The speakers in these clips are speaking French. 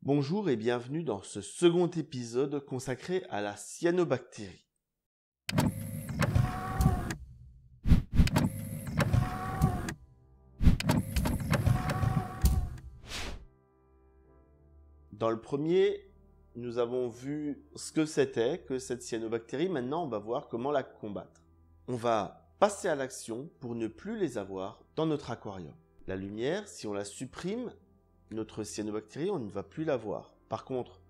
Bonjour et bienvenue dans ce second épisode consacré à la cyanobactérie. Dans le premier, nous avons vu ce que c'était que cette cyanobactérie. Maintenant, on va voir comment la combattre. On va passer à l'action pour ne plus les avoir dans notre aquarium. La lumière, si on la supprime, notre cyanobactérie, on ne va plus la voir. Par contre,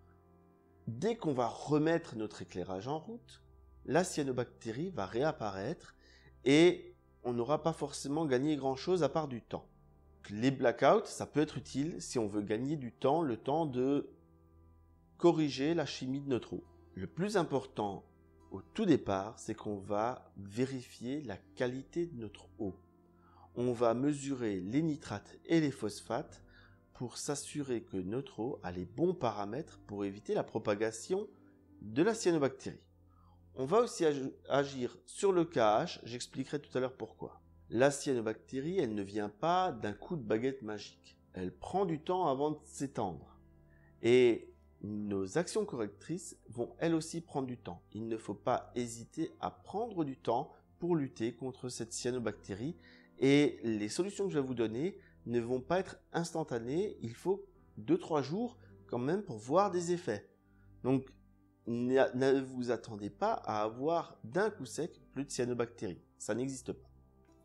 dès qu'on va remettre notre éclairage en route, la cyanobactérie va réapparaître et on n'aura pas forcément gagné grand-chose à part du temps. Les blackouts, ça peut être utile si on veut gagner du temps, le temps de corriger la chimie de notre eau. Le plus important au tout départ, c'est qu'on va vérifier la qualité de notre eau. On va mesurer les nitrates et les phosphates pour s'assurer que notre eau a les bons paramètres pour éviter la propagation de la cyanobactérie. On va aussi agir sur le KH, j'expliquerai tout à l'heure pourquoi. La cyanobactérie, elle ne vient pas d'un coup de baguette magique. Elle prend du temps avant de s'étendre. Et nos actions correctrices vont elles aussi prendre du temps. Il ne faut pas hésiter à prendre du temps pour lutter contre cette cyanobactérie. Et les solutions que je vais vous donner ne vont pas être instantanées. Il faut 2-3 jours quand même pour voir des effets. Donc, ne vous attendez pas à avoir d'un coup sec plus de cyanobactéries. Ça n'existe pas.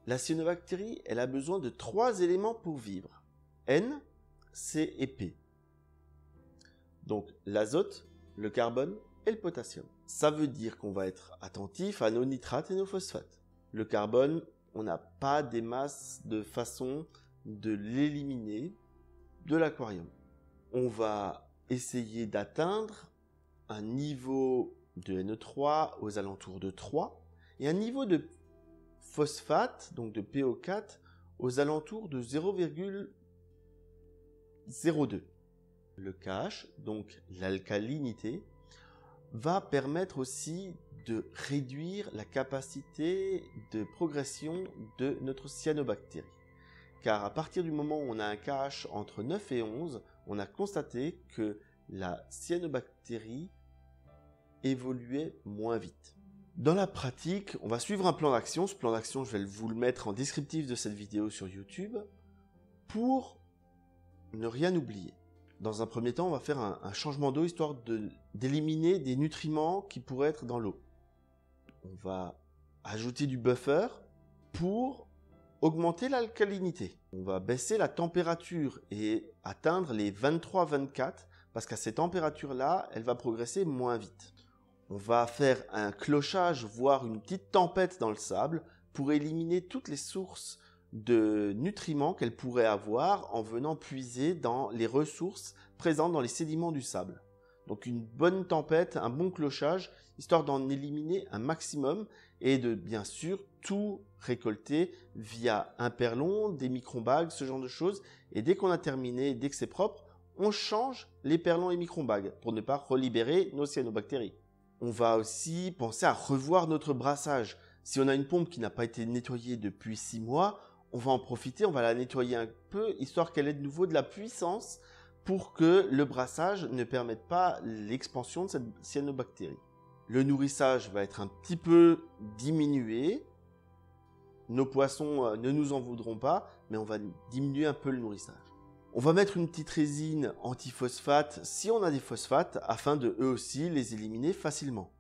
La cyanobactérie, elle a besoin de 3 éléments pour vivre. N, C et P. Donc l'azote, le carbone et le potassium. Ça veut dire qu'on va être attentif à nos nitrates et nos phosphates. Le carbone, on n'a pas des masses de façon de l'éliminer de l'aquarium. On va essayer d'atteindre un niveau de NO3 aux alentours de 3 et un niveau de phosphate, donc de PO4, aux alentours de 0,02. Le KH, donc l'alcalinité, va permettre aussi de réduire la capacité de progression de notre cyanobactérie. Car à partir du moment où on a un KH entre 9 et 11, on a constaté que la cyanobactérie évoluait moins vite. Dans la pratique, on va suivre un plan d'action. Ce plan d'action, je vais vous le mettre en descriptif de cette vidéo sur YouTube pour ne rien oublier. Dans un premier temps, on va faire un changement d'eau histoire d'éliminer des nutriments qui pourraient être dans l'eau. On va ajouter du buffer pour augmenter l'alcalinité. On va baisser la température et atteindre les 23-24 parce qu'à ces températures-là, elle va progresser moins vite. On va faire un clochage, voire une petite tempête dans le sable pour éliminer toutes les sources de nutriments qu'elle pourrait avoir en venant puiser dans les ressources présentes dans les sédiments du sable. Donc une bonne tempête, un bon clochage, histoire d'en éliminer un maximum et de bien sûr tout récolter via un perlon, des microbagues, ce genre de choses. Et dès qu'on a terminé, dès que c'est propre, on change les perlons et microbagues pour ne pas relibérer nos cyanobactéries. On va aussi penser à revoir notre brassage. Si on a une pompe qui n'a pas été nettoyée depuis 6 mois, on va en profiter, on va la nettoyer un peu, histoire qu'elle ait de nouveau de la puissance pour que le brassage ne permette pas l'expansion de cette cyanobactérie. Le nourrissage va être un petit peu diminué. Nos poissons ne nous en voudront pas, mais on va diminuer un peu le nourrissage. On va mettre une petite résine antiphosphate si on a des phosphates, afin de eux aussi les éliminer facilement.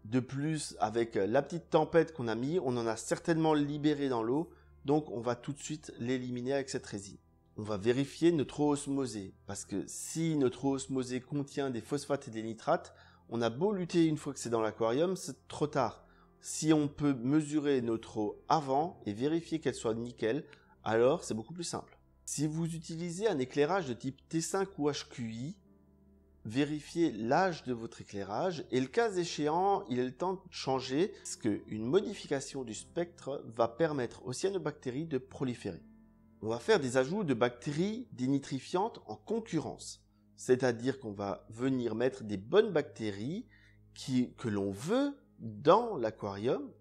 De plus, avec la petite tempête qu'on a mis, on en a certainement libéré dans l'eau, donc on va tout de suite l'éliminer avec cette résine. On va vérifier notre eau osmosée, parce que si notre eau osmosée contient des phosphates et des nitrates, on a beau lutter une fois que c'est dans l'aquarium, c'est trop tard. Si on peut mesurer notre eau avant et vérifier qu'elle soit nickel, alors c'est beaucoup plus simple. Si vous utilisez un éclairage de type T5 ou HQI, vérifiez l'âge de votre éclairage et le cas échéant, il est le temps de changer parce qu'une modification du spectre va permettre aux cyanobactéries de proliférer. On va faire des ajouts de bactéries dénitrifiantes en concurrence, c'est-à-dire qu'on va venir mettre des bonnes bactéries que l'on veut dans l'aquarium,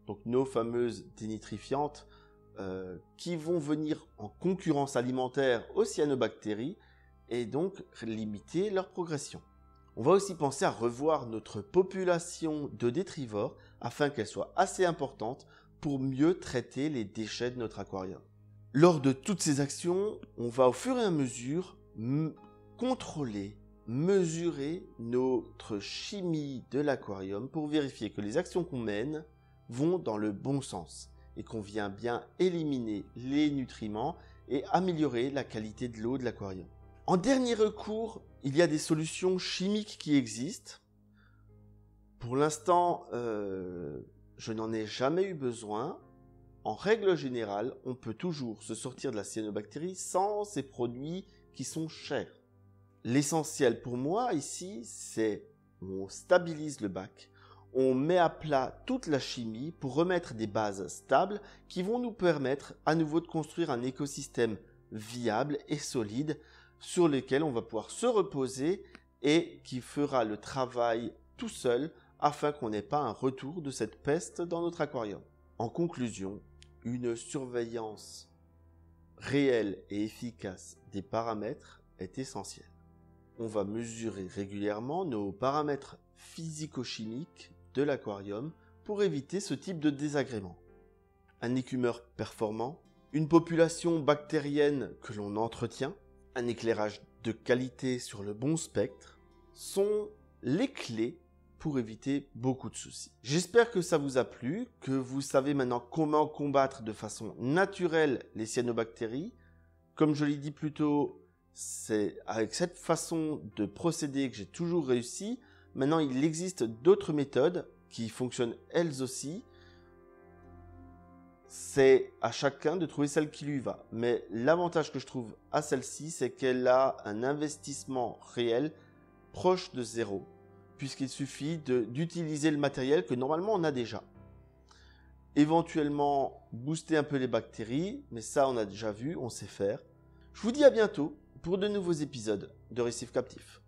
donc nos fameuses dénitrifiantes qui vont venir en concurrence alimentaire aux cyanobactéries et donc limiter leur progression. On va aussi penser à revoir notre population de détrivores afin qu'elle soit assez importante pour mieux traiter les déchets de notre aquarium. Lors de toutes ces actions, on va au fur et à mesure contrôler, mesurer notre chimie de l'aquarium pour vérifier que les actions qu'on mène vont dans le bon sens et qu'on vient bien éliminer les nutriments et améliorer la qualité de l'eau de l'aquarium. En dernier recours, il y a des solutions chimiques qui existent. Pour l'instant, je n'en ai jamais eu besoin. En règle générale, on peut toujours se sortir de la cyanobactérie sans ces produits qui sont chers. L'essentiel pour moi ici, c'est on stabilise le bac, on met à plat toute la chimie pour remettre des bases stables qui vont nous permettre à nouveau de construire un écosystème viable et solide sur lequel on va pouvoir se reposer et qui fera le travail tout seul afin qu'on n'ait pas un retour de cette peste dans notre aquarium. En conclusion, une surveillance réelle et efficace des paramètres est essentielle. On va mesurer régulièrement nos paramètres physico-chimiques de l'aquarium pour éviter ce type de désagrément. Un écumeur performant, une population bactérienne que l'on entretient, un éclairage de qualité sur le bon spectre sont les clés pour éviter beaucoup de soucis. J'espère que ça vous a plu, que vous savez maintenant comment combattre de façon naturelle les cyanobactéries. Comme je l'ai dit plus tôt, c'est avec cette façon de procéder que j'ai toujours réussi. Maintenant, il existe d'autres méthodes qui fonctionnent elles aussi. C'est à chacun de trouver celle qui lui va. Mais l'avantage que je trouve à celle-ci, c'est qu'elle a un investissement réel proche de zéro, puisqu'il suffit d'utiliser le matériel que normalement on a déjà. Éventuellement, booster un peu les bactéries, mais ça on a déjà vu, on sait faire. Je vous dis à bientôt pour de nouveaux épisodes de Récif Captif.